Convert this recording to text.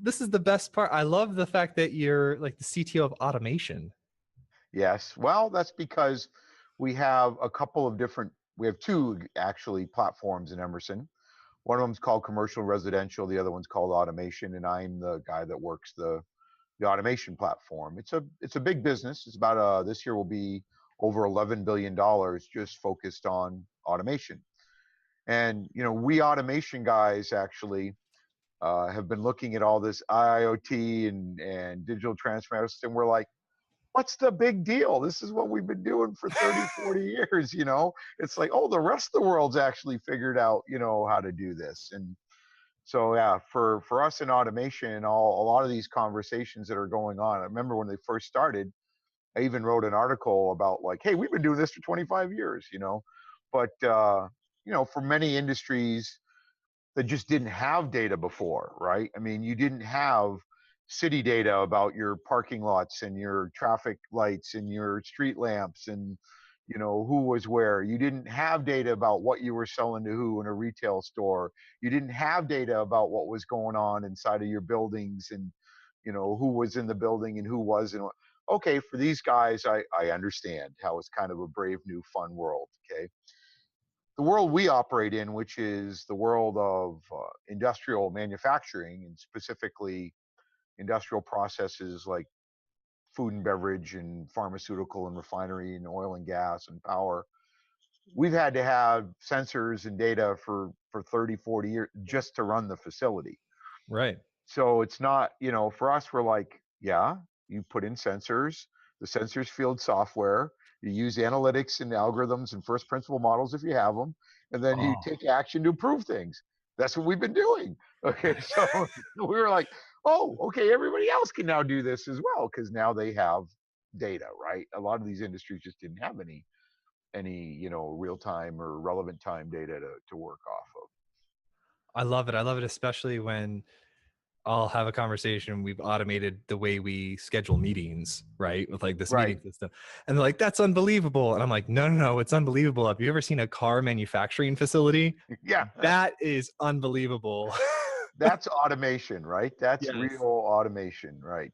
this is the best part. I love the fact that you're like the CTO of automation. Yes. Well, that's because we have a couple of different, we have two actually platforms in Emerson. One of them's called commercial residential, the other one's called automation, and I'm the guy that works the automation platform. It's a big business. It's about this year will be over $11 billion just focused on automation. And we automation guys actually have been looking at all this IoT and digital transformation, and we're like, what's the big deal? This is what we've been doing for 30, 40 years, It's like, oh, the rest of the world's actually figured out, how to do this. And so yeah, for us in automation, a lot of these conversations that are going on, I remember when they first started, I even wrote an article about like, hey, we've been doing this for 25 years, But for many industries that just didn't have data before, right? I mean, you didn't have city data about your parking lots and your traffic lights and your street lamps and who was where. You didn't have data about what you were selling to who in a retail store. You didn't have data about what was going on inside of your buildings and who was in the building and who wasn't. Okay, for these guys, I understand how it's kind of a brave new fun world. Okay, the world we operate in, which is the world of industrial manufacturing, and specifically industrial processes like food and beverage and pharmaceutical and refinery and oil and gas and power, we've had to have sensors and data for 30, 40 years just to run the facility. Right. So it's not, for us, we're like, yeah, you put in sensors, the sensors field software, you use analytics and algorithms and first principle models if you have them, and then you Oh, take action to improve things. That's what we've been doing. Okay, so we were like, oh, okay, everybody else can now do this as well because now they have data, right? A lot of these industries just didn't have any real time or relevant time data to work off of. I love it. I love it, especially when I'll have a conversation. We've automated the way we schedule meetings, right? With like this Right. meeting system. And they're like, that's unbelievable. And I'm like, no, no, no, it's unbelievable. Have you ever seen a car manufacturing facility? Yeah. That is unbelievable. That's automation, right? That's real Yes. automation, right?